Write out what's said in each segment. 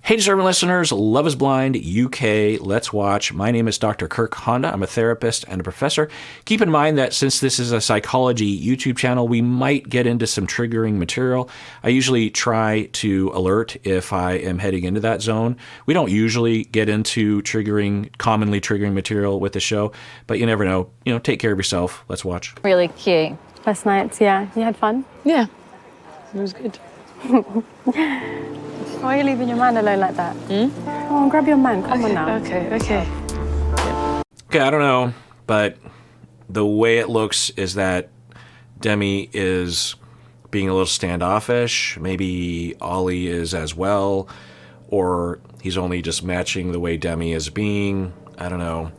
Hey, deserving listeners, Love is Blind UK, let's watch. My name is Dr. Kirk Honda. I'm a therapist and a professor. Keep in mind that since this is a psychology YouTube channel, we might get into some triggering material. I usually try to alert if I am heading into that zone. We don't usually get into commonly triggering material with the show, but you never know. Take care of yourself. Let's watch. Really cute. Last night, yeah. You had fun? Yeah, it was good. Why are you leaving your man alone like that? Come on, grab your man. Come on now. Okay. Okay, I don't know, but the way it looks is that Demi is being a little standoffish. Maybe Ollie is as well, or he's only just matching the way Demi is being. I don't know.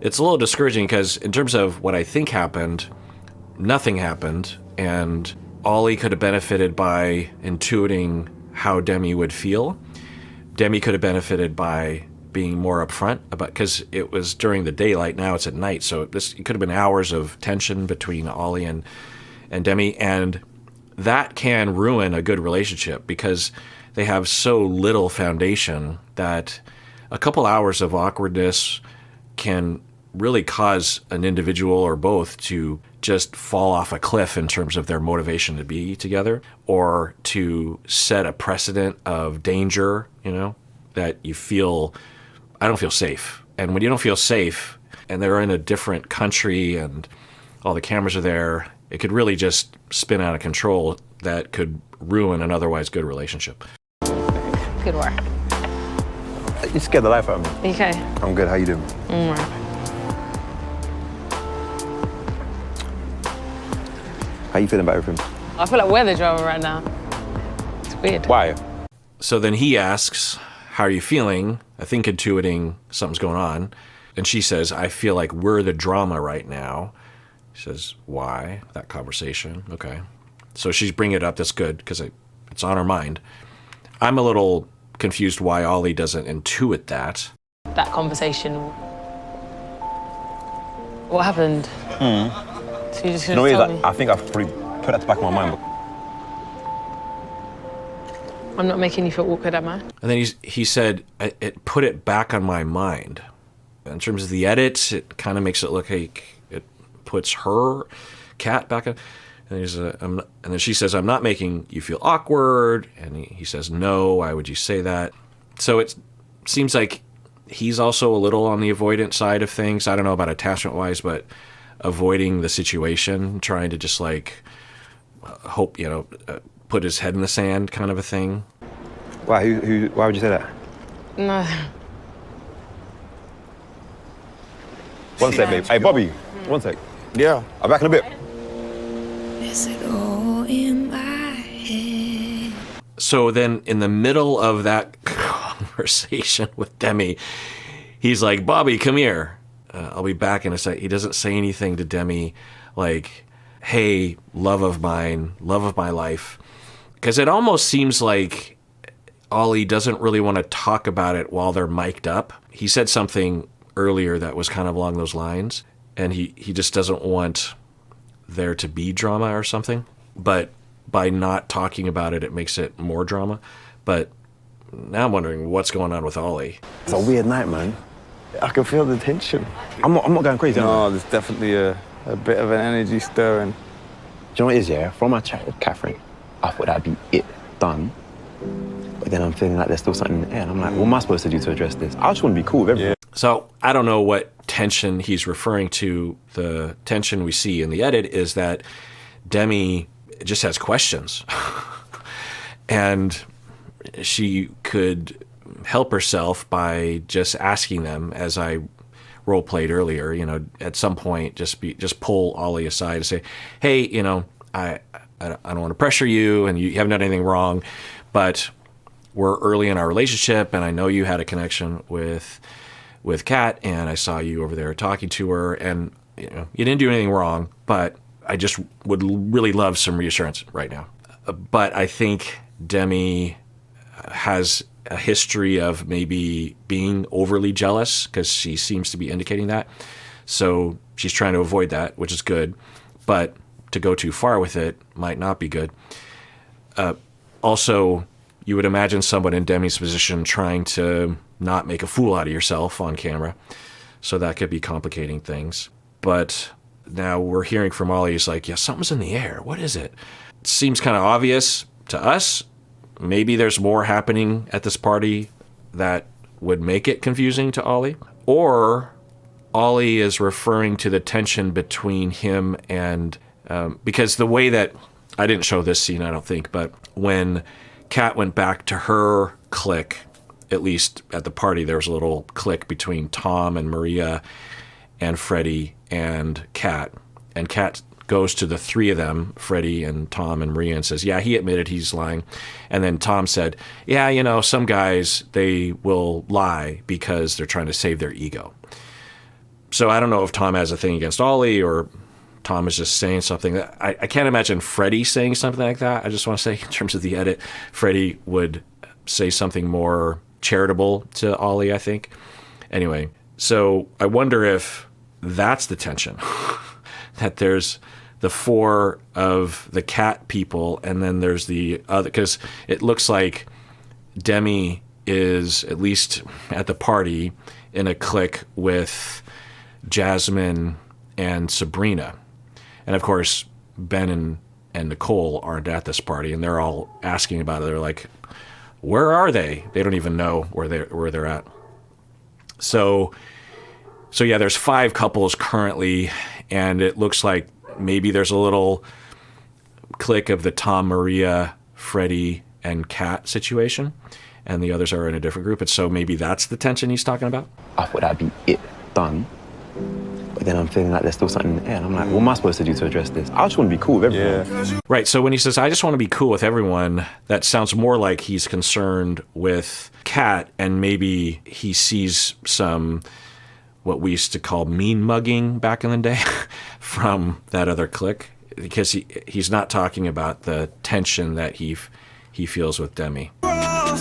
It's a little discouraging because in terms of what I think happened, nothing happened, and Ollie could have benefited by intuiting how Demi would feel. Demi could have benefited by being more upfront about, because it was during the daylight, now it's at night, so it could have been hours of tension between Ollie and Demi, and that can ruin a good relationship because they have so little foundation that a couple hours of awkwardness can really cause an individual or both to just fall off a cliff in terms of their motivation to be together, or to set a precedent of danger, that I don't feel safe. And when you don't feel safe and they're in a different country and all the cameras are there, it could really just spin out of control that could ruin an otherwise good relationship. Good work. You scared the life out of me. Okay. I'm good. How you doing? All right. How you feeling about everything? I feel like we're the drama right now. It's weird. Why? So then he asks, how are you feeling? I think intuiting something's going on. And she says, I feel like we're the drama right now. He says, why? That conversation. Okay. So she's bringing it up. That's good because it's on her mind. I'm a little confused why Ollie doesn't intuit that. That conversation. What happened? So you just gonna tell me? I think I've probably put that to the back of my mind. I'm not making you feel awkward, am I? And then he said, it put it back on my mind. In terms of the edit, it kind of makes it look like it puts her cat back on. And then she says, I'm not making you feel awkward. And he says, no, why would you say that? So it seems like he's also a little on the avoidant side of things. I don't know about attachment-wise, but avoiding the situation, trying to just hope, put his head in the sand kind of a thing. Why? Why would you say that? No. One sec, babe. Hey, Bobby. One sec. Yeah. I'm back in a bit. Is it all in my head? So then in the middle of that conversation with Demi, he's like, Bobby, come here. I'll be back in a sec. He doesn't say anything to Demi like, hey, love of mine, love of my life. Because it almost seems like Ollie doesn't really want to talk about it while they're mic'd up. He said something earlier that was kind of along those lines, and he just doesn't want there to be drama or something. But by not talking about it, it makes it more drama. But now I'm wondering what's going on with Ollie. It's a weird night, man. I can feel the tension. I'm not going crazy. No, there's definitely a bit of an energy stirring. Do you know what it is, yeah? From my chat with Catherine, I thought that'd be it, done. But then I'm feeling like there's still something in the air. And I'm like, what am I supposed to do to address this? I just want to be cool with everyone. Yeah. So I don't know what tension he's referring to. The tension we see in the edit is that Demi just has questions. And she could help herself by just asking them, as I role played earlier, at some point just pull Ollie aside and say, hey, I don't want to pressure you and you haven't done anything wrong, but we're early in our relationship and I know you had a connection with Kat and I saw you over there talking to her and you didn't do anything wrong, but I just would really love some reassurance right now. But I think Demi has a history of maybe being overly jealous because she seems to be indicating that. So she's trying to avoid that, which is good. But to go too far with it might not be good. Also, you would imagine someone in Demi's position trying to not make a fool out of yourself on camera. So that could be complicating things. But now we're hearing from Ollie, he's like, yeah, something's in the air. What is it? It seems kind of obvious to us. Maybe there's more happening at this party that would make it confusing to Ollie. Or Ollie is referring to the tension between him and, because the way that, I didn't show this scene, I don't think, but when Kat went back to her clique, at least at the party, there was a little clique between Tom and Maria and Freddie and Kat. And Kat goes to the three of them, Freddie and Tom and Maria, and says, yeah, he admitted he's lying. And then Tom said, yeah, you know, some guys, they will lie because they're trying to save their ego. So I don't know if Tom has a thing against Ollie or Tom is just saying something. I can't imagine Freddie saying something like that. I just want to say, in terms of the edit, Freddie would say something more charitable to Ollie, I think. Anyway, so I wonder if that's the tension, that there's the four of the Cat people, and then there's the other, because it looks like Demi is, at least at the party, in a clique with Jasmine and Sabrina. And of course, Ben and Nicole aren't at this party, and they're all asking about it. They're like, where are they? They don't even know where they're at. So yeah, there's 5 couples currently, and it looks like maybe there's a little clique of the Tom, Maria, Freddie, and Kat situation, and the others are in a different group. And so maybe that's the tension he's talking about. I thought that'd be it, done. But then I'm feeling like there's still something in the air. And I'm like, what am I supposed to do to address this? I just want to be cool with everyone. Yeah. Right, so when he says, I just want to be cool with everyone, that sounds more like he's concerned with Kat, and maybe he sees some, what we used to call mean mugging back in the day from that other clique, because he's not talking about the tension that he feels with Demi. I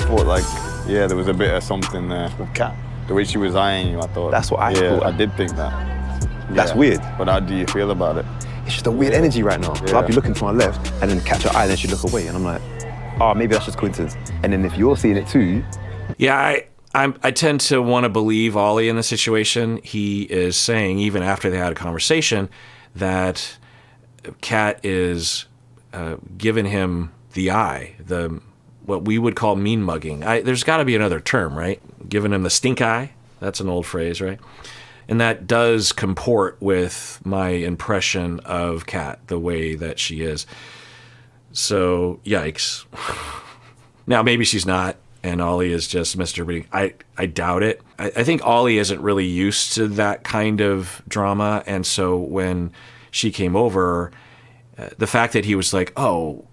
thought like, yeah, there was a bit of something there with Kat. The way she was eyeing you, I thought. That's what I thought. I did think that. That's Yeah. weird. But how do you feel about it? It's just a weird energy right now. So Yeah. I'll be looking to my left and then catch her eye and then she'd look away. And I'm like, oh, maybe that's just coincidence. And then if you're seeing it too. Yeah, I tend to want to believe Ollie in the situation. He is saying, even after they had a conversation, that Kat is giving him the eye, what we would call mean mugging. There's got to be another term, right? Giving him the stink eye. That's an old phrase, right? And that does comport with my impression of Kat, the way that she is. So, yikes. Now, maybe she's not, and Ollie is just Mr. Beating. I doubt it. I think Ollie isn't really used to that kind of drama, and so when she came over, the fact that he was like, oh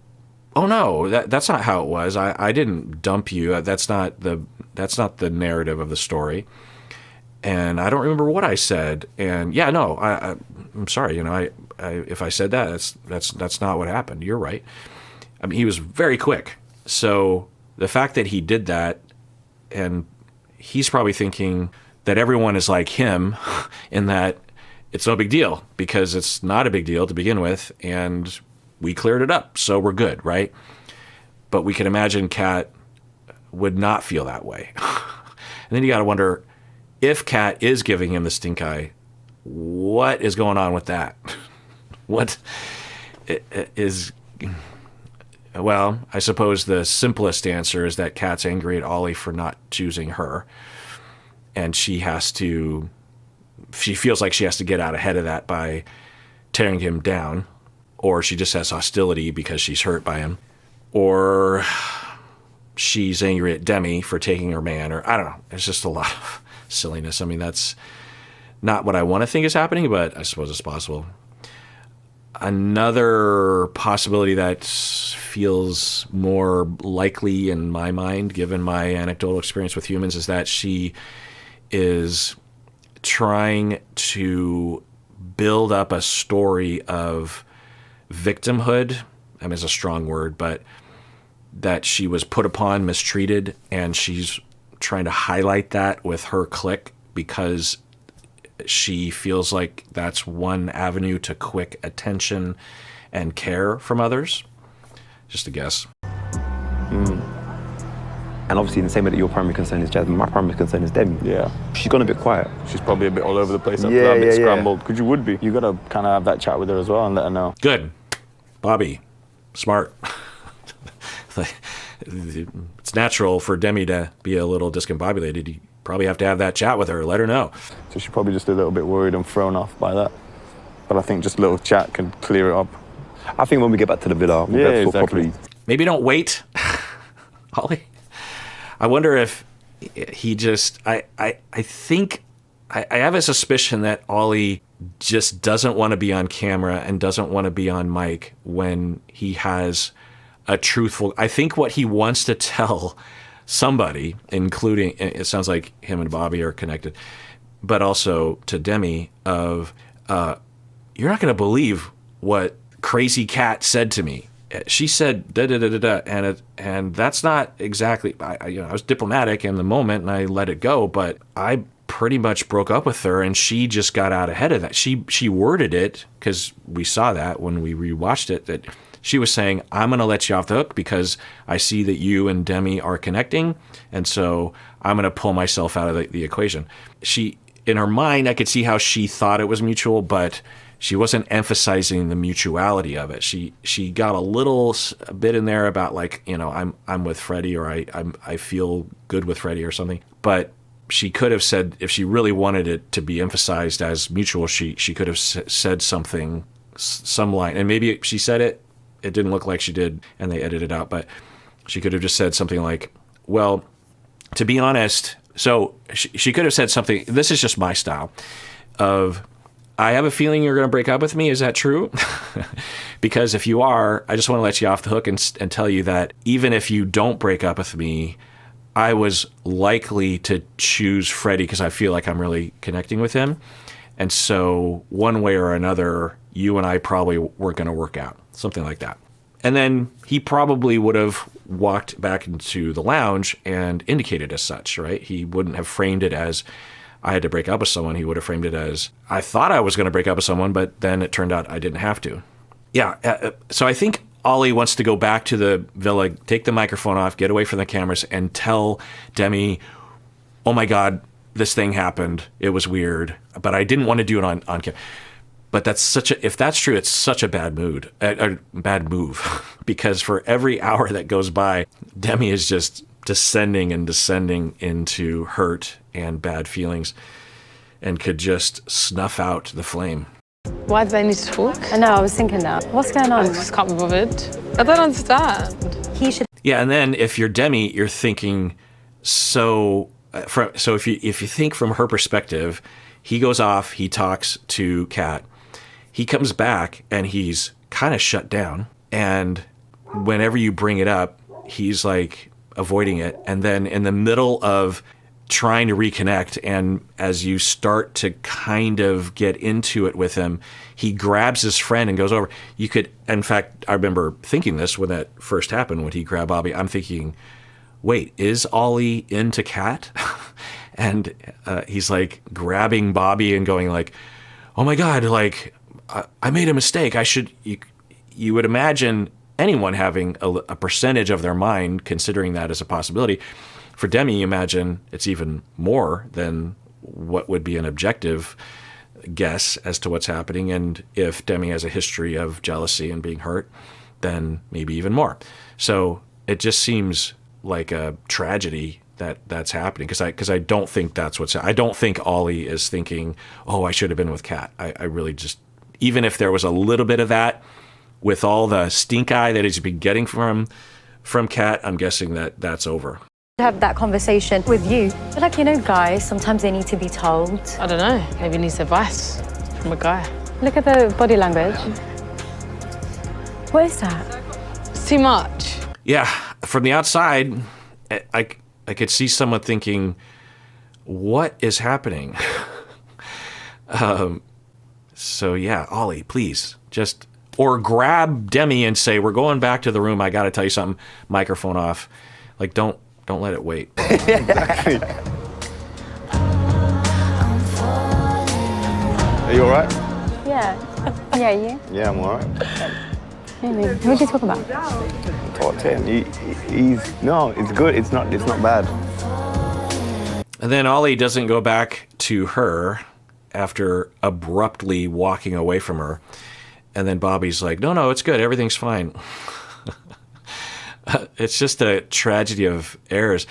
no, that's not how it was. I didn't dump you. That's not the narrative of the story. And I don't remember what I said. And yeah, no, I'm sorry. You know, if I said that, that's not what happened. You're right. I mean, he was very quick. So the fact that he did that, and he's probably thinking that everyone is like him, in that it's no big deal, because it's not a big deal to begin with, and we cleared it up, so we're good, right? But we can imagine Kat would not feel that way. And then you got to wonder, if Kat is giving him the stink eye, what is going on with that? What is... Well, I suppose the simplest answer is that Kat's angry at Ollie for not choosing her, and she feels like she has to get out ahead of that by tearing him down. Or she just has hostility because she's hurt by him. Or she's angry at Demi for taking her man. Or I don't know. It's just a lot of silliness. I mean, that's not what I want to think is happening, but I suppose it's possible. Another possibility that feels more likely in my mind, given my anecdotal experience with humans, is that she is trying to build up a story of victimhood. I mean, it's a strong word, but that she was put upon, mistreated, and she's trying to highlight that with her clique because she feels like that's one avenue to quick attention and care from others. Just a guess. And obviously in the same way that your primary concern is Jasmine, my primary concern is Demi. Yeah. She's gone a bit quiet. She's probably a bit all over the place after Yeah, that, a bit yeah, yeah. scrambled. Because you would be. You got to kind of have that chat with her as well and let her know. Good. Bobby. Smart. It's natural for Demi to be a little discombobulated. You probably have to have that chat with her, let her know. So she's probably just a little bit worried and thrown off by that. But I think just a little chat can clear it up. I think when we get back to the villa, we'll Yeah, be able to talk exactly. properly. Maybe don't wait. Ollie. I wonder if he just, I think, I have a suspicion that Ollie just doesn't want to be on camera and doesn't want to be on mic when he has a truthful, I think what he wants to tell somebody, including, it sounds like him and Bobby are connected, but also to Demi of, you're not going to believe what crazy cat said to me. She said da da da da da, and that's not exactly. I was diplomatic in the moment and I let it go, but I pretty much broke up with her, and she just got out ahead of that. She worded it, because we saw that when we rewatched it, that she was saying, "I'm going to let you off the hook because I see that you and Demi are connecting, and so I'm going to pull myself out of the equation." She, in her mind, I could see how she thought it was mutual, but she wasn't emphasizing the mutuality of it. She got a bit in there about, like, you know, I'm with Freddie, or I feel good with Freddie or something. But she could have said, if she really wanted it to be emphasized as mutual, she could have said something, some line, and maybe she said it. It didn't look like she did, and they edited it out. But she could have just said something like, "Well, to be honest," so she could have said something. This is just my style of, "I have a feeling you're going to break up with me. Is that true? Because if you are, I just want to let you off the hook and tell you that even if you don't break up with me, I was likely to choose Freddie because I feel like I'm really connecting with him. And so one way or another, you and I probably weren't going to work out." Something like that. And then he probably would have walked back into the lounge and indicated as such, right? He wouldn't have framed it as, I had to break up with someone. He would have framed it as, I thought I was going to break up with someone, but then it turned out I didn't have to. Yeah, so I think Ollie wants to go back to the villa, take the microphone off, get away from the cameras, and tell Demi, "Oh my God, this thing happened. It was weird, but I didn't want to do it on camera." But if that's true, it's such a bad move, because for every hour that goes by, Demi is just descending and descending into hurt and bad feelings, and could just snuff out the flame. Why do they need to talk? I know, I was thinking that. What's going on? I just can't be bothered. I don't understand. He should. Yeah, and then if you're Demi, you're thinking, so if you think from her perspective, he goes off, he talks to Kat, he comes back and he's kind of shut down, and whenever you bring it up, he's like avoiding it, and then in the middle of trying to reconnect, and as you start to kind of get into it with him, he grabs his friend and goes over. You could, in fact, I remember thinking this when that first happened, when he grabbed Bobby, I'm thinking, wait, is Ollie into Kat? And he's like grabbing Bobby and going like, "Oh my God, like, I made a mistake. I should," you would imagine anyone having a percentage of their mind considering that as a possibility. For Demi, you imagine it's even more than what would be an objective guess as to what's happening. And if Demi has a history of jealousy and being hurt, then maybe even more. So it just seems like a tragedy that's happening, because I don't think that's I don't think Ollie is thinking, "Oh, I should have been with Kat." I really just, even if there was a little bit of that, with all the stink eye that he's been getting from Kat, I'm guessing that's over. Have that conversation with you. But like, you know, guys, sometimes they need to be told. I don't know. Maybe he needs advice from a guy. Look at the body language. What is that? It's too much. Yeah, from the outside, I could see someone thinking, what is happening? So yeah, Ollie, please, just, or grab Demi and say, "We're going back to the room. I got to tell you something." Microphone off. Like, don't let it wait. Exactly. Are you all right? Yeah. Yeah, you? Yeah, I'm all right. Really? Who did you talk about? Talk to him. No, it's good. It's not bad. And then Ollie doesn't go back to her after abruptly walking away from her. And then Bobby's like, no, it's good. Everything's fine. It's just a tragedy of errors.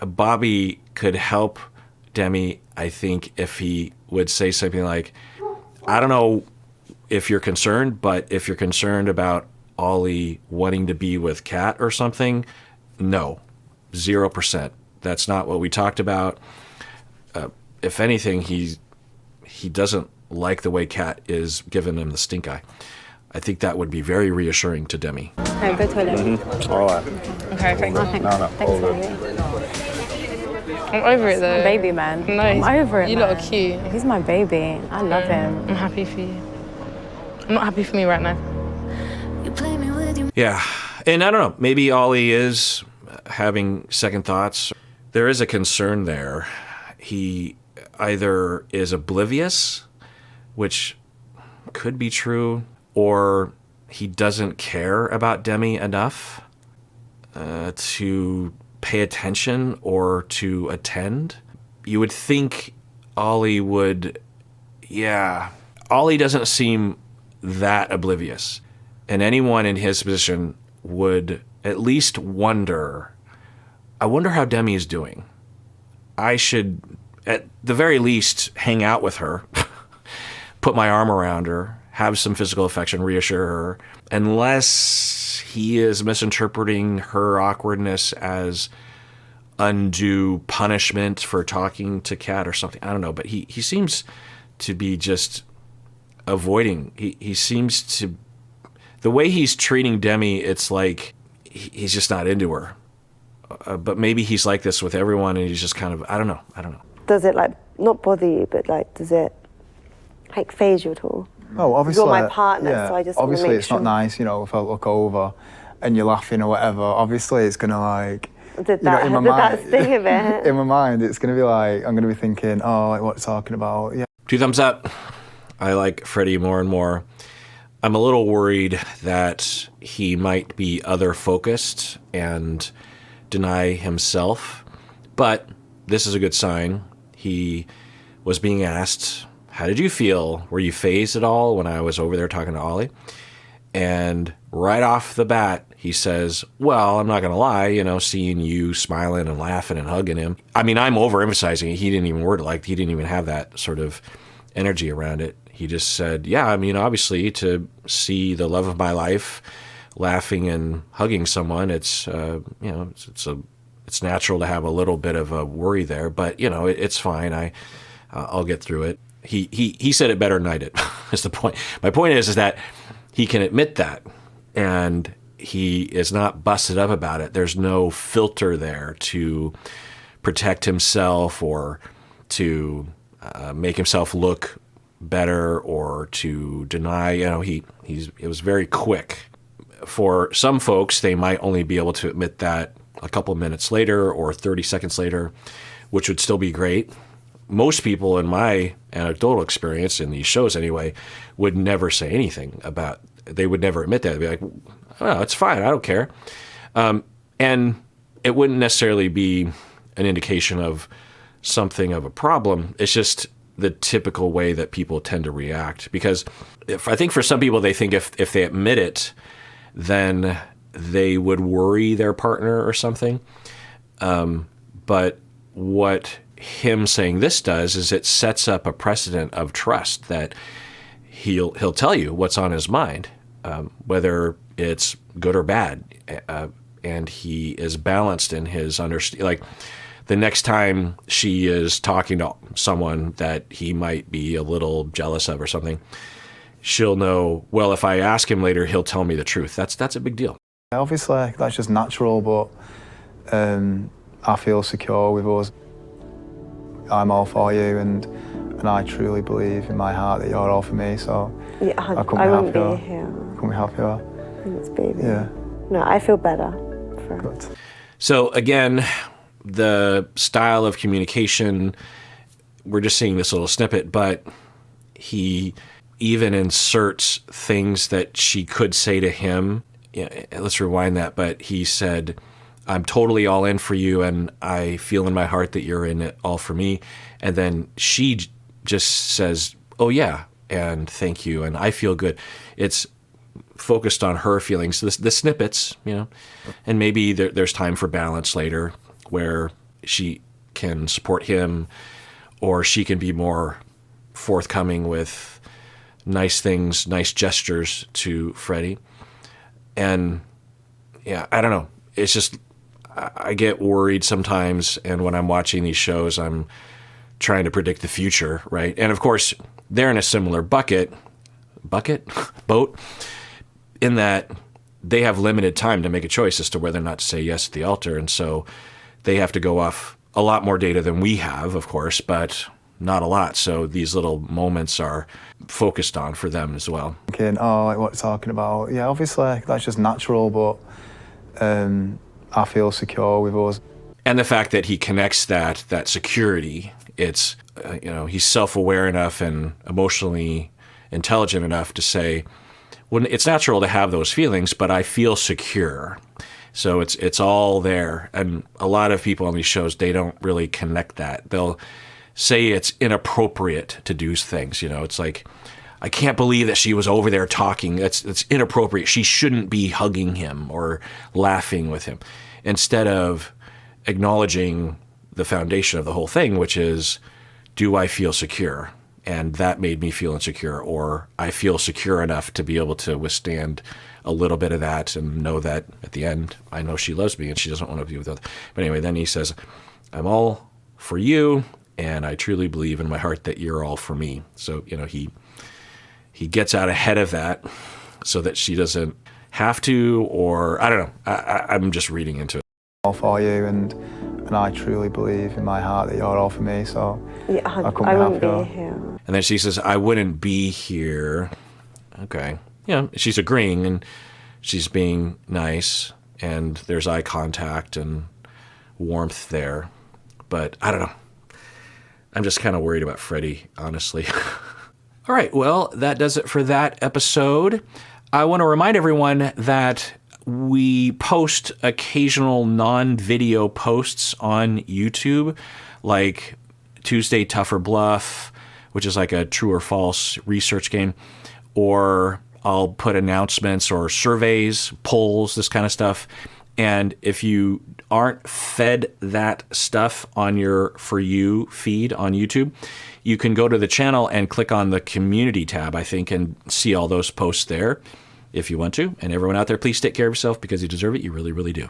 Bobby could help Demi, I think, if he would say something like, I don't know if you're concerned, but if you're concerned about Ollie wanting to be with Kat or something, no, 0%. That's not what we talked about. If anything, he doesn't like the way Kat is giving him the stink eye. I think that would be very reassuring to Demi. No, go toilet. All right. Okay, thanks. Oh, thanks. No, Thanks, all good. baby. I'm over it though. Baby man. No, I'm over it, you man. lot are cute. He's my baby. I love him. I'm happy for you. I'm not happy for me right now. You play me with your Yeah, and I don't know, maybe Ollie is having second thoughts. There is a concern there. He either is oblivious, which could be true, or he doesn't care about Demi enough to pay attention or to attend. You would think Ollie would, Ollie doesn't seem that oblivious. And anyone in his position would at least wonder, I wonder how Demi is doing. I should, at the very least, hang out with her, put my arm around her, have some physical affection, reassure her, unless he is misinterpreting her awkwardness as undue punishment for talking to Kat or something. I don't know, but he seems to be just avoiding. He seems to, the way he's treating Demi, it's like he's just not into her. But maybe he's like this with everyone, and he's just kind of, I don't know. Does it, like, not bother you, but, like, does it, like, faze you at all? Oh, obviously. You're my partner, yeah, so I just want to obviously make it's sure. not nice, you know, if I look over and you're laughing or whatever. Obviously, it's gonna like. Did that, in my did that mind, sting a bit? in my mind, it's gonna be like I'm gonna be thinking, oh, like what talking about? Yeah. 2 thumbs up. I like Freddie more and more. I'm a little worried that he might be other focused and deny himself, but this is a good sign. He was being asked, how did you feel? Were you fazed at all when I was over there talking to Ollie? And right off the bat, he says, well, I'm not going to lie, you know, seeing you smiling and laughing and hugging him. I mean, I'm overemphasizing it. He didn't even word it like, he didn't even have that sort of energy around it. He just said, yeah, I mean, obviously to see the love of my life laughing and hugging someone, it's, you know, it's natural to have a little bit of a worry there, but you know, it's fine. I'll get through it. He said it better than I did, is the point. My point is that he can admit that, and he is not busted up about it. There's no filter there to protect himself or to make himself look better or to deny. You know, it was very quick. For some folks, they might only be able to admit that a couple minutes later or 30 seconds later, which would still be great. Most people, in my anecdotal experience in these shows anyway, would never say anything about, they would never admit that. They'd be like, oh, it's fine, I don't care. And it wouldn't necessarily be an indication of something of a problem. It's just the typical way that people tend to react. Because I think for some people, they think if they admit it, then they would worry their partner or something. But what him saying this does is it sets up a precedent of trust that he'll tell you what's on his mind, whether it's good or bad, and he is balanced in his understanding. Like the next time she is talking to someone that he might be a little jealous of or something, she'll know, well, if I ask him later, he'll tell me the truth. That's a big deal. Obviously, that's just natural, but I feel secure with us. I'm all for you, and I truly believe in my heart that you're all for me, so Yeah, I couldn't I be wouldn't happier. be here. Couldn't be happier. Thanks, baby. Yeah. No, I feel better. For Good. So again, the style of communication, we're just seeing this little snippet, but he even inserts things that she could say to him. Yeah, let's rewind that. But he said, I'm totally all in for you, and I feel in my heart that you're in it all for me. And then she just says, oh, yeah, and thank you, and I feel good. It's focused on her feelings, the snippets, you know, and maybe there's time for balance later where she can support him, or she can be more forthcoming with nice things, nice gestures to Freddie. And yeah, I don't know. It's just, I get worried sometimes, and when I'm watching these shows, I'm trying to predict the future, right? And of course, they're in a similar boat, in that they have limited time to make a choice as to whether or not to say yes at the altar. And so they have to go off a lot more data than we have, of course, but not a lot. So these little moments are focused on for them as well. Thinking, oh, like what you're talking about. Yeah, obviously, that's just natural, but I feel secure with us. And the fact that he connects that security, it's, you know, he's self-aware enough and emotionally intelligent enough to say, well, it's natural to have those feelings, but I feel secure. So it's all there. And a lot of people on these shows, they don't really connect that. They'll say it's inappropriate to do things. You know, it's like, I can't believe that she was over there talking. It's inappropriate. She shouldn't be hugging him or laughing with him. Instead of acknowledging the foundation of the whole thing, which is, do I feel secure? And that made me feel insecure, or I feel secure enough to be able to withstand a little bit of that and know that at the end, I know she loves me and she doesn't want to be with others. But anyway, then he says, I'm all for you, and I truly believe in my heart that you're all for me. So, you know, he gets out ahead of that so that she doesn't have to, or I don't know. I'm just reading into it. All for you, and I truly believe in my heart that you're all for me. So Yeah, I couldn't I be wouldn't happier. be here. And then she says, I wouldn't be here. Okay. Yeah, she's agreeing, and she's being nice, and there's eye contact and warmth there. But I don't know. I'm just kind of worried about Freddie, honestly. All right, well, that does it for that episode. I want to remind everyone that we post occasional non-video posts on YouTube, like Tuesday Tougher Bluff, which is like a true or false research game, or I'll put announcements or surveys, polls, this kind of stuff. And if you aren't fed that stuff on your For You feed on YouTube, you can go to the channel and click on the community tab, I think, and see all those posts there if you want to. And everyone out there, please take care of yourself because you deserve it. You really, really do.